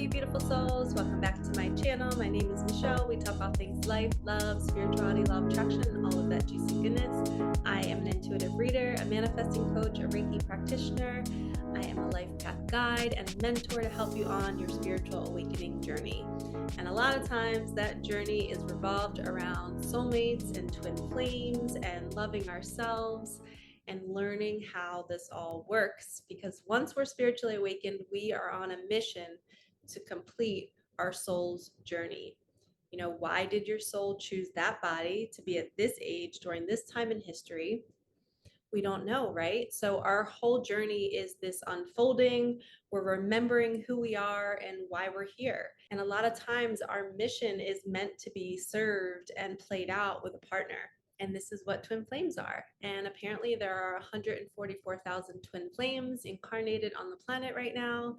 you beautiful souls. Welcome back to my channel. My name is Michelle. We talk all things life, love, spirituality, law of attraction, all of that juicy goodness. I am an intuitive reader, a manifesting coach, a Reiki practitioner. I am a life path guide and a mentor to help you on your spiritual awakening journey. And a lot of times that journey is revolved around soulmates and twin flames and loving ourselves and learning how this all works, because once we're spiritually awakened, we are on a mission to complete our soul's journey. You know, why did your soul choose that body to be at this age during this time in history? We don't know, right? So our whole journey is this unfolding. We're remembering who we are and why we're here. And a lot of times our mission is meant to be served and played out with a partner. And this is what twin flames are. And apparently there are 144,000 twin flames incarnated on the planet right now.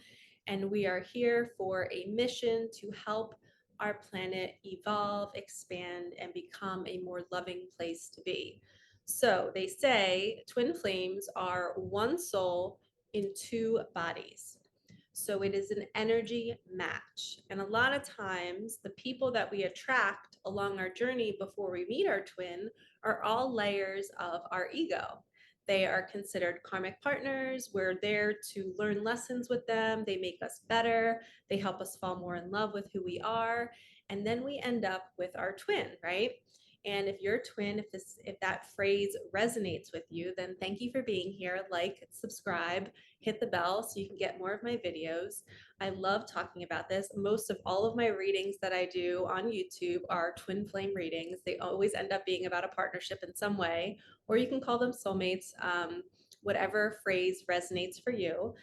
And we are here for a mission to help our planet evolve, expand, and become a more loving place to be. So they say twin flames are one soul in two bodies. So it is an energy match. And a lot of times, the people that we attract along our journey before we meet our twin are all layers of our ego. They are considered karmic partners. We're there to learn lessons with them. They make us better. They help us fall more in love with who we are. And then we end up with our twin, right? And if you're a twin, if that phrase resonates with you, then thank you for being here. Like, subscribe, hit the bell so you can get more of my videos. I love talking about this. Most of all of my readings that I do on YouTube are twin flame readings. They always end up being about a partnership in some way, or you can call them soulmates, whatever phrase resonates for you.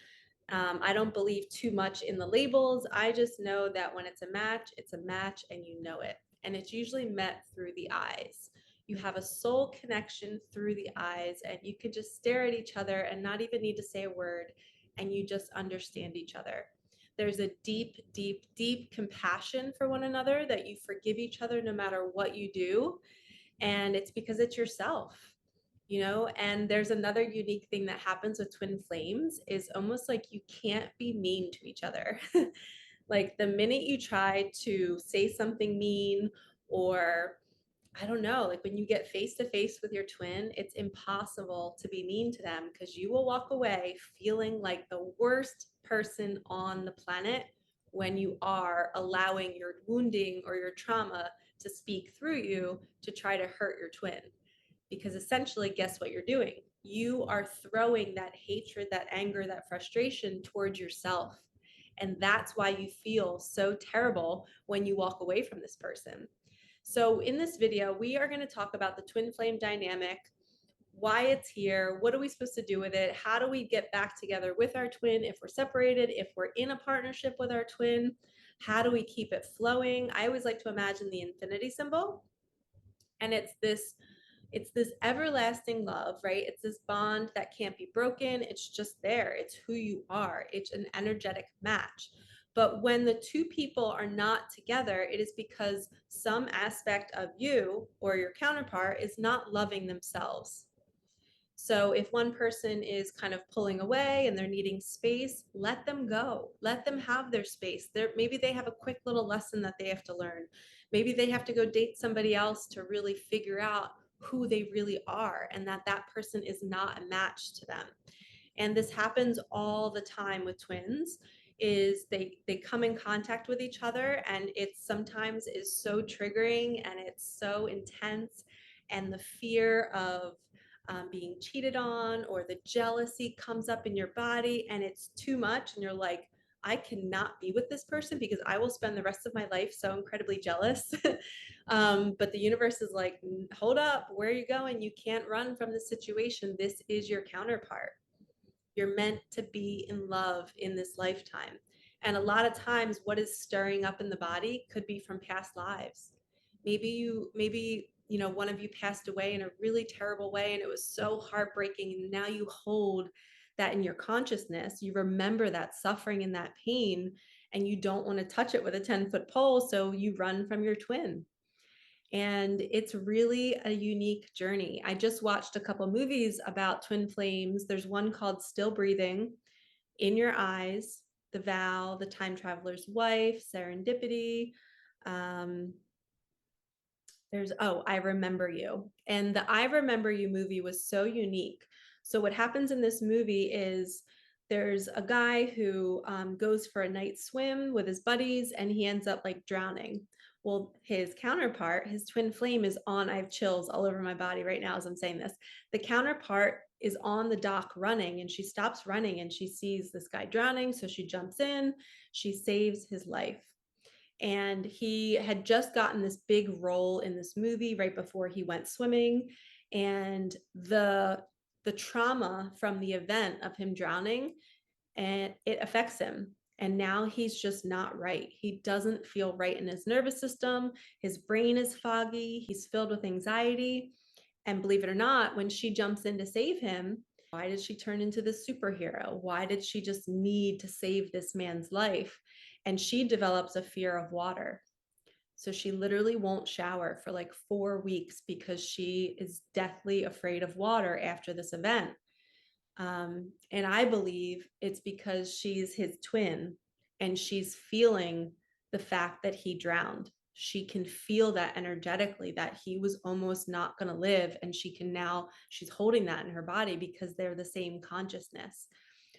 I don't believe too much in the labels. I just know that when it's a match and you know it. And it's usually met through the eyes. You have a soul connection through the eyes, and you could just stare at each other and not even need to say a word, and you just understand each other. There's a deep, deep, deep compassion for one another that you forgive each other no matter what you do. And it's because it's yourself. And there's another unique thing that happens with twin flames is almost like you can't be mean to each other. Like the minute you try to say something mean, or I don't know, like when you get face to face with your twin, it's impossible to be mean to them, because you will walk away feeling like the worst person on the planet when you are allowing your wounding or your trauma to speak through you to try to hurt your twin. Because essentially, guess what you're doing? You are throwing that hatred, that anger, that frustration towards yourself. And that's why you feel so terrible when you walk away from this person. So in this video, we are going to talk about the twin flame dynamic, why it's here, what are we supposed to do with it, how do we get back together with our twin if we're separated, if we're in a partnership with our twin, how do we keep it flowing? I always like to imagine the infinity symbol, and it's this everlasting love, right? It's this bond that can't be broken. It's just there. It's who you are. It's an energetic match. But when the two people are not together, it is because some aspect of you or your counterpart is not loving themselves. So if one person is kind of pulling away and they're needing space, let them go. Let them have their space. Maybe they have a quick little lesson that they have to learn. Maybe they have to go date somebody else to really figure out who they really are, and that person is not a match to them. And this happens all the time with twins, is they come in contact with each other, and it sometimes is so triggering and it's so intense, and the fear of being cheated on or the jealousy comes up in your body, and it's too much, and you're like, I cannot be with this person because I will spend the rest of my life so incredibly jealous. But the universe is like, hold up, where are you going? You can't run from the situation. This is your counterpart. You're meant to be in love in this lifetime. And a lot of times what is stirring up in the body could be from past lives. Maybe one of you passed away in a really terrible way, and it was so heartbreaking. And now you hold that in your consciousness. You remember that suffering and that pain, and you don't want to touch it with a 10-foot pole. So you run from your twin. And it's really a unique journey. I just watched a couple movies about twin flames. There's one called Still Breathing, In Your Eyes, The Vow, The Time Traveler's Wife, Serendipity. There's, oh, I Remember You. And the I Remember You movie was so unique. So what happens in this movie is there's a guy who goes for a night swim with his buddies and he ends up like drowning. Well, his counterpart, his twin flame is on, I have chills all over my body right now as I'm saying this. The counterpart is on the dock running and she stops running and she sees this guy drowning. So she jumps in, she saves his life. And he had just gotten this big role in this movie right before he went swimming. And the trauma from the event of him drowning, and it affects him. And now he's just not right. He doesn't feel right in his nervous system. His brain is foggy. He's filled with anxiety. And believe it or not, when she jumps in to save him, why did she turn into this superhero? Why did she just need to save this man's life? And she develops a fear of water. So she literally won't shower for like 4 weeks because she is deathly afraid of water after this event. And I believe it's because she's his twin and she's feeling the fact that he drowned. She can feel that energetically that he was almost not going to live. And she can now, she's holding that in her body because they're the same consciousness.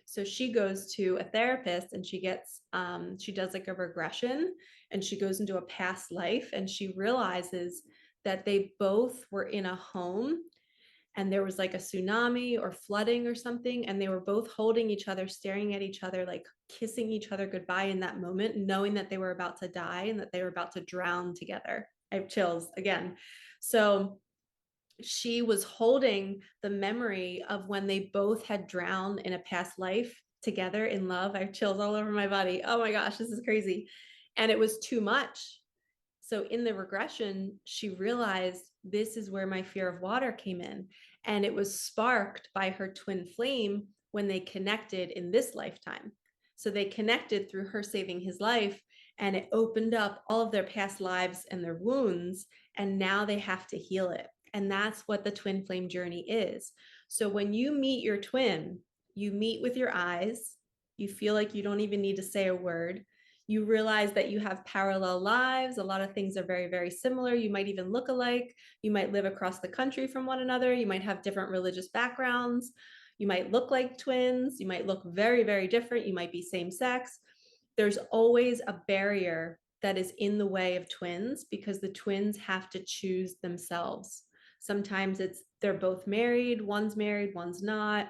So she goes to a therapist and she gets, she does like a regression and she goes into a past life and she realizes that they both were in a home and there was like a tsunami or flooding or something. And they were both holding each other, staring at each other, like kissing each other goodbye in that moment, knowing that they were about to die and that they were about to drown together. I have chills again. So she was holding the memory of when they both had drowned in a past life together in love. I have chills all over my body. Oh my gosh, this is crazy. And it was too much. So in the regression, she realized this is where my fear of water came in. And it was sparked by her twin flame when they connected in this lifetime. So they connected through her saving his life and it opened up all of their past lives and their wounds. And now they have to heal it. And that's what the twin flame journey is. So when you meet your twin, you meet with your eyes, you feel like you don't even need to say a word. You realize that you have parallel lives. A lot of things are very, very similar. You might even look alike. You might live across the country from one another. You might have different religious backgrounds. You might look like twins. You might look very, very different. You might be same sex. There's always a barrier that is in the way of twins because the twins have to choose themselves. Sometimes it's they're both married, one's not.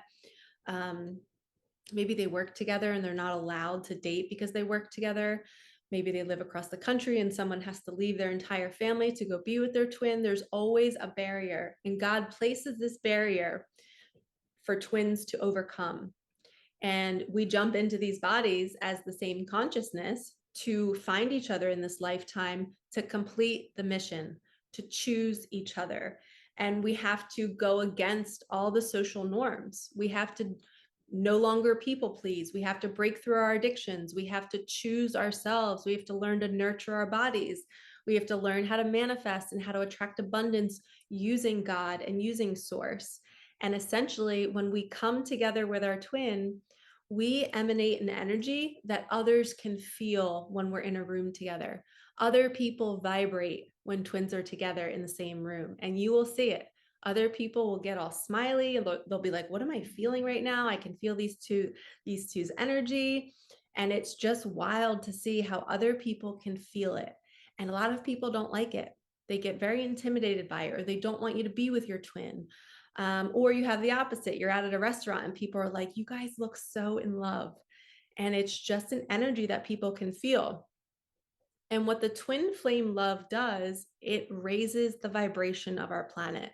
Maybe they work together and they're not allowed to date because they work together. Maybe they live across the country and someone has to leave their entire family to go be with their twin. There's always a barrier, and God places this barrier for twins to overcome. And we jump into these bodies as the same consciousness to find each other in this lifetime, to complete the mission, to choose each other. And we have to go against all the social norms. We have to no longer people please. We have to break through our addictions. We have to choose ourselves. We have to learn to nurture our bodies. We have to learn how to manifest and how to attract abundance using God and using source. And essentially, when we come together with our twin, we emanate an energy that others can feel when we're in a room together. Other people vibrate when twins are together in the same room, and you will see it. Other people will get all smiley and they'll be like, what am I feeling right now? I can feel these two's energy. And it's just wild to see how other people can feel it. And a lot of people don't like it. They get very intimidated by it, or they don't want you to be with your twin. Or you have the opposite. You're out at a restaurant and people are like, you guys look so in love. And it's just an energy that people can feel. And what the twin flame love does, it raises the vibration of our planet.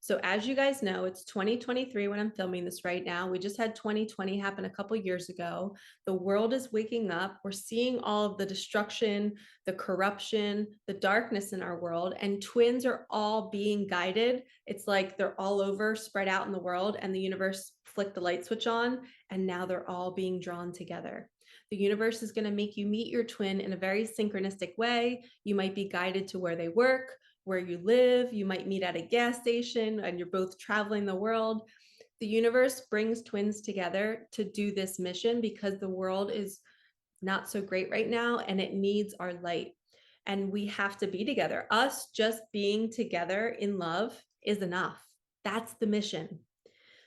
So as you guys know, it's 2023 when I'm filming this right now. We just had 2020 happen a couple years ago. The world is waking up. We're seeing all of the destruction, the corruption, the darkness in our world, and twins are all being guided. It's like they're all over, spread out in the world, and the universe flicked the light switch on, and now they're all being drawn together. The universe is going to make you meet your twin in a very synchronistic way. You might be guided to where they work, where you live. You might meet at a gas station and you're both traveling the world. The universe brings twins together to do this mission because the world is not so great right now, and it needs our light. And we have to be together. Us just being together in love is enough. That's the mission.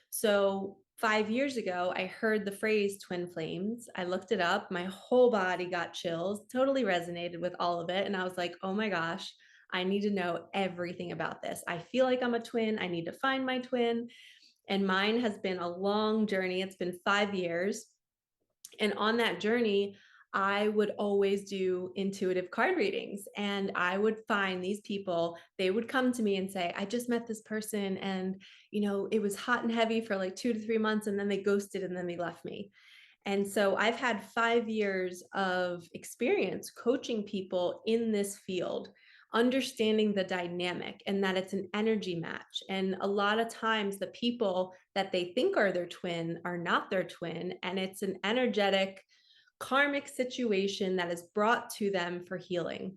So 5 years ago, I heard the phrase twin flames. I looked it up. My whole body got chills, totally resonated with all of it. And I was like, oh my gosh, I need to know everything about this. I feel like I'm a twin. I need to find my twin. And mine has been a long journey. It's been 5 years. And on that journey, I would always do intuitive card readings, and I would find these people. They would come to me and say, I just met this person, and it was hot and heavy for like 2 to 3 months, and then they ghosted and then they left me. And so I've had 5 years of experience coaching people in this field, understanding the dynamic and that it's an energy match. And a lot of times the people that they think are their twin are not their twin. And it's an energetic, karmic situation that is brought to them for healing.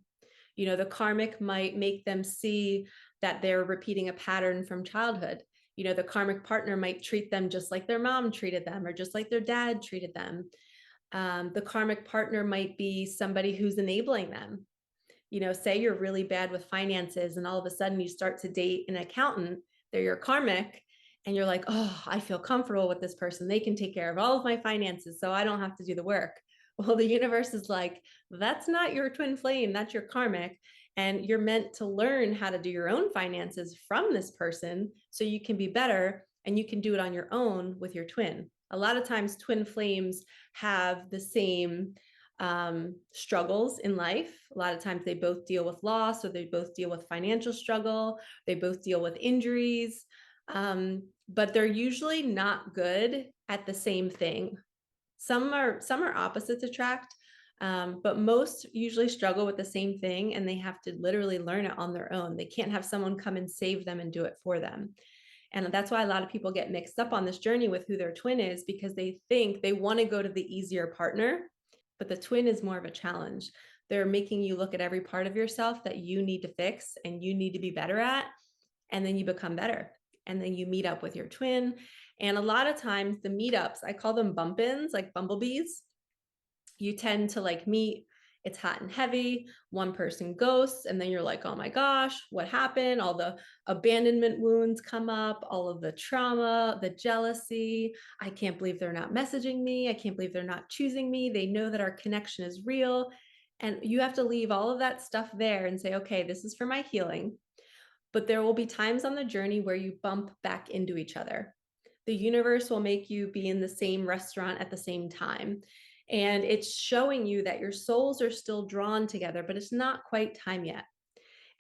The karmic might make them see that they're repeating a pattern from childhood. The karmic partner might treat them just like their mom treated them or just like their dad treated them. The karmic partner might be somebody who's enabling them. Say you're really bad with finances and all of a sudden you start to date an accountant, they're your karmic, and you're like, oh, I feel comfortable with this person. They can take care of all of my finances, so I don't have to do the work. Well, the universe is like, that's not your twin flame, that's your karmic. And you're meant to learn how to do your own finances from this person so you can be better and you can do it on your own with your twin. A lot of times, twin flames have the same struggles in life. A lot of times they both deal with loss, or they both deal with financial struggle. They both deal with injuries, but they're usually not good at the same thing. Some are opposites attract, but most usually struggle with the same thing, and they have to literally learn it on their own. They can't have someone come and save them and do it for them. And that's why a lot of people get mixed up on this journey with who their twin is, because they think they want to go to the easier partner, but the twin is more of a challenge. They're making you look at every part of yourself that you need to fix and you need to be better at, and then you become better. And then you meet up with your twin. And a lot of times the meetups, I call them bump-ins, like bumblebees. You tend to like meet, it's hot and heavy, one person ghosts, and then you're like, oh my gosh, what happened? All the abandonment wounds come up, all of the trauma, the jealousy. I can't believe they're not messaging me. I can't believe they're not choosing me. They know that our connection is real. And you have to leave all of that stuff there and say, okay, this is for my healing. But there will be times on the journey where you bump back into each other. The universe will make you be in the same restaurant at the same time. And it's showing you that your souls are still drawn together, but it's not quite time yet.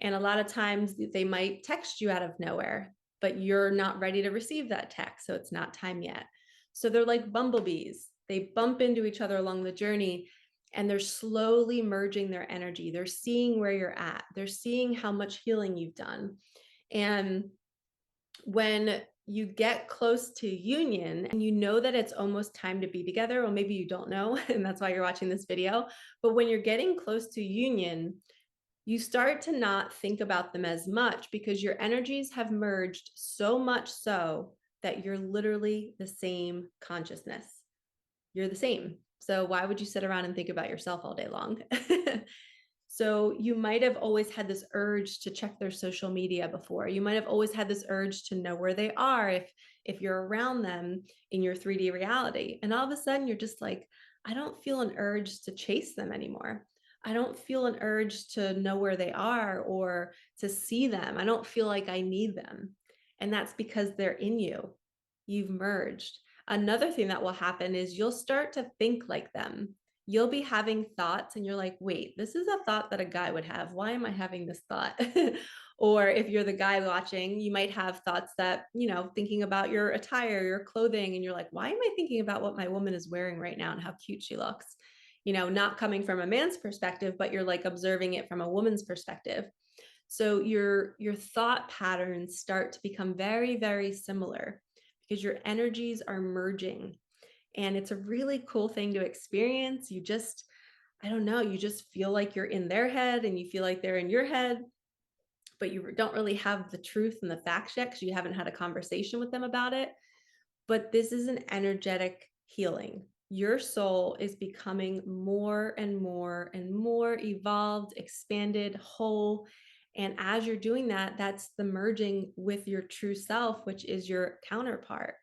And a lot of times they might text you out of nowhere, but you're not ready to receive that text. So it's not time yet. So they're like bumblebees. They bump into each other along the journey, and they're slowly merging their energy. They're seeing where you're at. They're seeing how much healing you've done. And when you get close to union and you know that it's almost time to be together, well, maybe you don't know, and that's why you're watching this video, but when you're getting close to union, you start to not think about them as much because your energies have merged so much so that you're literally the same consciousness. You're the same. So why would you sit around and think about yourself all day long? So you might have always had this urge to check their social media before. You might have always had this urge to know where they are if you're around them in your 3D reality. And all of a sudden you're just like, I don't feel an urge to chase them anymore. I don't feel an urge to know where they are or to see them. I don't feel like I need them. And that's because they're in you. You've merged. Another thing that will happen is you'll start to think like them. You'll be having thoughts and you're like, wait, this is a thought that a guy would have. Why am I having this thought? Or if you're the guy watching, you might have thoughts that, thinking about your attire, your clothing, and you're like, why am I thinking about what my woman is wearing right now and how cute she looks? Not coming from a man's perspective, but you're like observing it from a woman's perspective. So your thought patterns start to become very, very similar because your energies are merging. And it's a really cool thing to experience. I don't know, you just feel like you're in their head and you feel like they're in your head, but you don't really have the truth and the facts yet because you haven't had a conversation with them about it. But this is an energetic healing. Your soul is becoming more and more and more evolved, expanded, whole. And as you're doing that, that's the merging with your true self, which is your counterpart.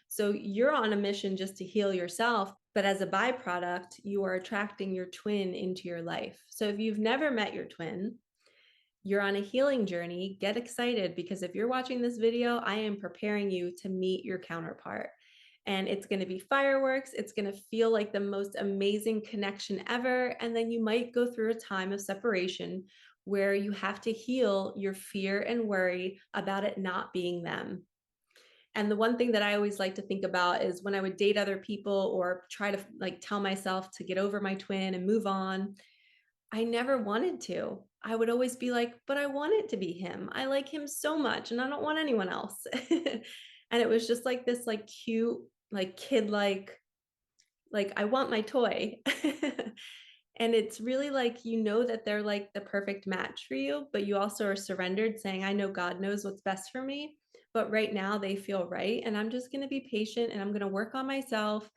So you're on a mission just to heal yourself, but as a byproduct, you are attracting your twin into your life. So if you've never met your twin, you're on a healing journey, get excited, because if you're watching this video, I am preparing you to meet your counterpart. And it's going to be fireworks. It's going to feel like the most amazing connection ever. And then you might go through a time of separation where you have to heal your fear and worry about it not being them. And the one thing that I always like to think about is when I would date other people or try to like tell myself to get over my twin and move on, I never wanted to. I would always be like, but I want it to be him. I like him so much and I don't want anyone else. And it was just like this like cute, like kid like I want my toy. And it's really like you know that they're like the perfect match for you, but you also are surrendered saying, I know God knows what's best for me, but right now they feel right. And I'm just going to be patient and I'm going to work on myself.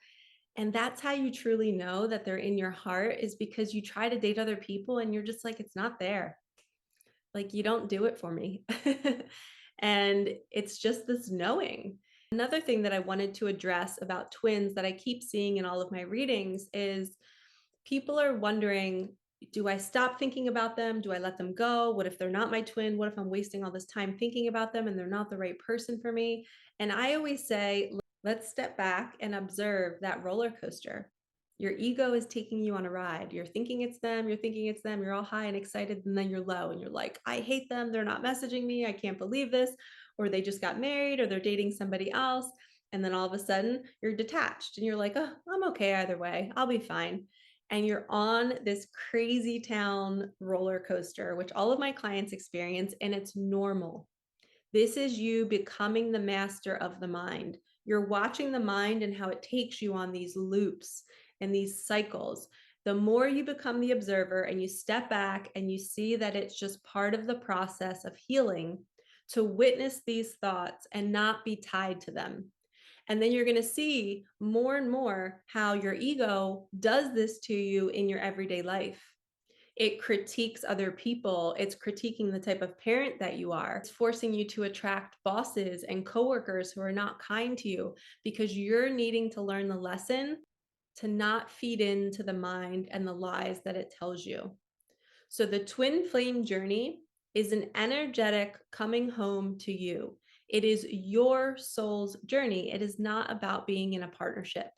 And that's how you truly know that they're in your heart, is because you try to date other people and you're just like, it's not there. Like, you don't do it for me. And it's just this knowing. Another thing that I wanted to address about twins that I keep seeing in all of my readings is people are wondering, do I stop thinking about them? Do I let them go? What if they're not my twin? What if I'm wasting all this time thinking about them and they're not the right person for me? And I always say, let's step back and observe that roller coaster. Your ego is taking you on a ride. You're thinking it's them, you're thinking it's them, you're all high and excited, and then you're low and you're like, I hate them, they're not messaging me, I can't believe this, or they just got married, or they're dating somebody else. And then all of a sudden you're detached and you're like, oh, I'm okay either way, I'll be fine. And you're on this crazy town roller coaster, which all of my clients experience, and it's normal. This is you becoming the master of the mind. You're watching the mind and how it takes you on these loops and these cycles. The more you become the observer and you step back and you see that it's just part of the process of healing, to witness these thoughts and not be tied to them. And then you're going to see more and more how your ego does this to you in your everyday life. It critiques other people. It's critiquing the type of parent that you are. It's forcing you to attract bosses and coworkers who are not kind to you because you're needing to learn the lesson to not feed into the mind and the lies that it tells you. So the twin flame journey is an energetic coming home to you. It is your soul's journey. It is not about being in a partnership.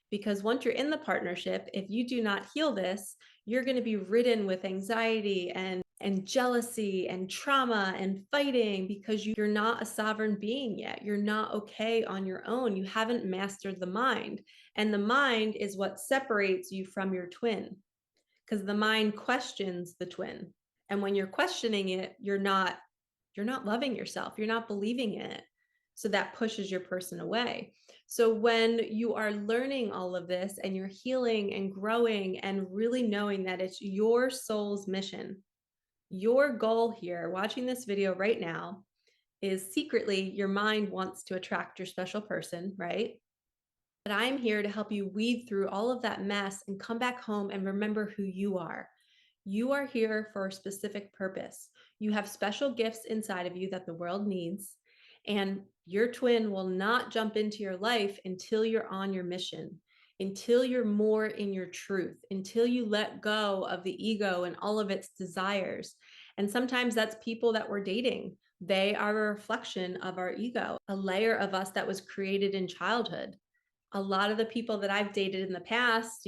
Because once you're in the partnership, if you do not heal this, you're going to be ridden with anxiety and jealousy and trauma and fighting because you're not a sovereign being yet. You're not okay on your own. You haven't mastered the mind. And the mind is what separates you from your twin, because the mind questions the twin. And when you're questioning it, you're not loving yourself. You're not believing in it. So that pushes your person away. So when you are learning all of this and you're healing and growing and really knowing that it's your soul's mission, your goal here, watching this video right now, is secretly your mind wants to attract your special person, right? But I'm here to help you weed through all of that mess and come back home and remember who you are. You are here for a specific purpose. You have special gifts inside of you that the world needs, and your twin will not jump into your life until you're on your mission, until you're more in your truth, until you let go of the ego and all of its desires. And sometimes that's people that we're dating. They are a reflection of our ego, a layer of us that was created in childhood. A lot of the people that I've dated in the past,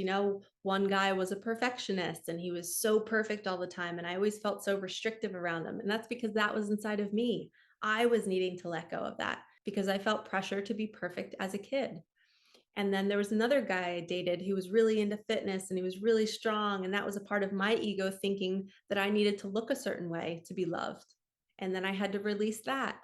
one guy was a perfectionist and he was so perfect all the time. And I always felt so restrictive around him. And that's because that was inside of me. I was needing to let go of that because I felt pressure to be perfect as a kid. And then there was another guy I dated who was really into fitness and he was really strong. And that was a part of my ego thinking that I needed to look a certain way to be loved. And then I had to release that.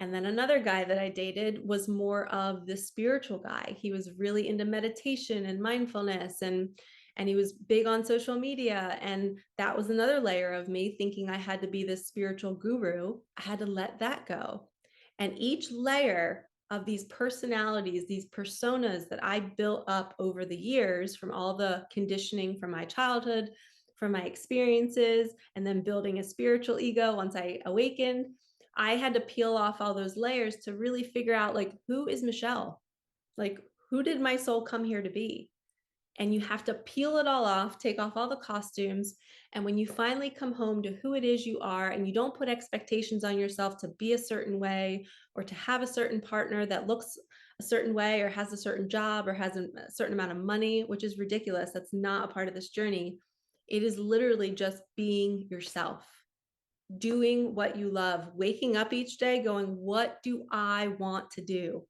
And then another guy that I dated was more of the spiritual guy. He was really into meditation and mindfulness, and he was big on social media. And that was another layer of me thinking I had to be this spiritual guru. I had to let that go. And each layer of these personalities, these personas that I built up over the years from all the conditioning from my childhood, from my experiences, and then building a spiritual ego once I awakened. I had to peel off all those layers to really figure out, like, who is Michelle? Like, who did my soul come here to be? And you have to peel it all off, take off all the costumes. And when you finally come home to who it is you are, and you don't put expectations on yourself to be a certain way or to have a certain partner that looks a certain way or has a certain job or has a certain amount of money, which is ridiculous. That's not a part of this journey. It is literally just being yourself, doing what you love, waking up each day going, what do I want to do?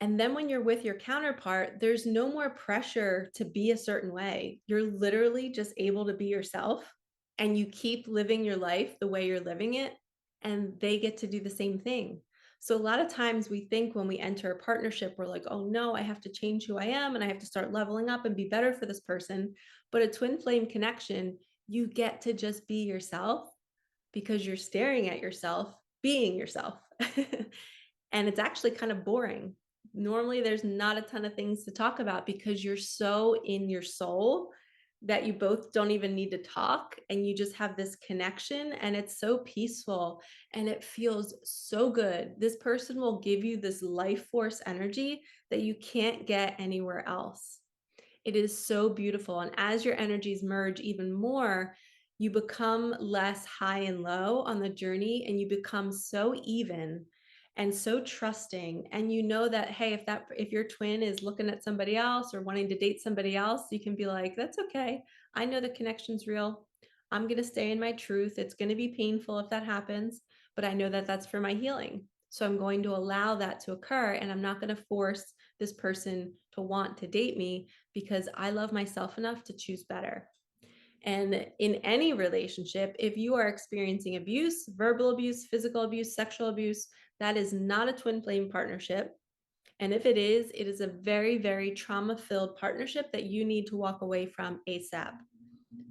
And then when you're with your counterpart, there's no more pressure to be a certain way. You're literally just able to be yourself, and you keep living your life the way you're living it, and they get to do the same thing. So a lot of times we think when we enter a partnership, we're like, oh no, I have to change who I am and I have to start leveling up and be better for this person. But a twin flame connection, you get to just be yourself because you're staring at yourself, being yourself. And it's actually kind of boring. Normally, there's not a ton of things to talk about because you're so in your soul that you both don't even need to talk, and you just have this connection, and it's so peaceful and it feels so good. This person will give you this life force energy that you can't get anywhere else. It is so beautiful. And as your energies merge even more, you become less high and low on the journey, and you become so even and so trusting. And you know that, hey, if your twin is looking at somebody else or wanting to date somebody else, you can be like, that's okay. I know the connection's real. I'm going to stay in my truth. It's going to be painful if that happens, but I know that that's for my healing. So I'm going to allow that to occur, and I'm not going to force this person to want to date me because I love myself enough to choose better. And in any relationship, if you are experiencing abuse, verbal abuse, physical abuse, sexual abuse, that is not a twin flame partnership. And if it is a very, very trauma-filled partnership that you need to walk away from ASAP.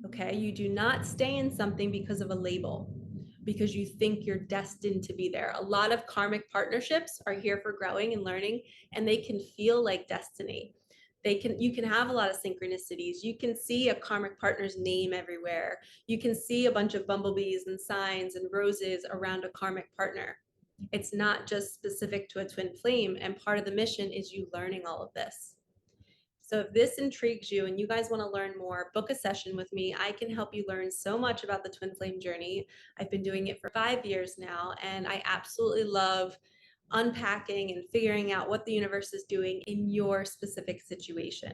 Okay? You do not stay in something because of a label, because you think you're destined to be there. A lot of karmic partnerships are here for growing and learning, and they can feel like destiny. You can have a lot of synchronicities. You can see a karmic partner's name everywhere. You can see a bunch of bumblebees and signs and roses around a karmic partner. It's not just specific to a twin flame, and part of the mission is you learning all of this. So if this intrigues you and you guys want to learn more, book a session with me. I can help you learn so much about the twin flame journey. I've been doing it for 5 years now, and I absolutely love unpacking and figuring out what the universe is doing in your specific situation.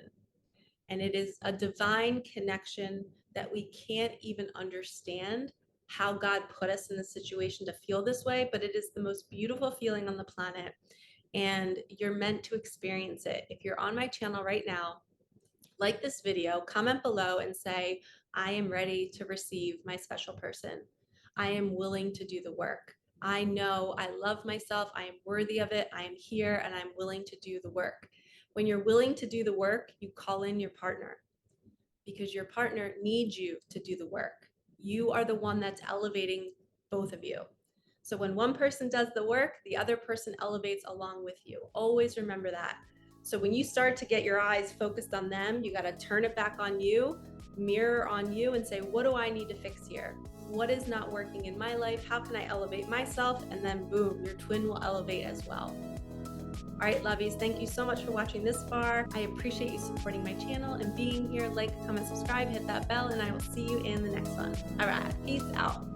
And it is a divine connection that we can't even understand how God put us in the situation to feel this way, but it is the most beautiful feeling on the planet. And you're meant to experience it. If you're on my channel right now, like this video, comment below and say, I am ready to receive my special person. I am willing to do the work. I know I love myself. I am worthy of it. I am here and I'm willing to do the work. When you're willing to do the work, you call in your partner because your partner needs you to do the work. You are the one that's elevating both of you. So when one person does the work, the other person elevates along with you. Always remember that. So when you start to get your eyes focused on them, you got to turn it back on you, mirror on you, and say, what do I need to fix here? What is not working in my life? How can I elevate myself? And then boom, your twin will elevate as well. All right, lovies, thank you so much for watching this far. I appreciate you supporting my channel and being here. Like, comment, subscribe, hit that bell, and I will see you in the next one. All right, peace out.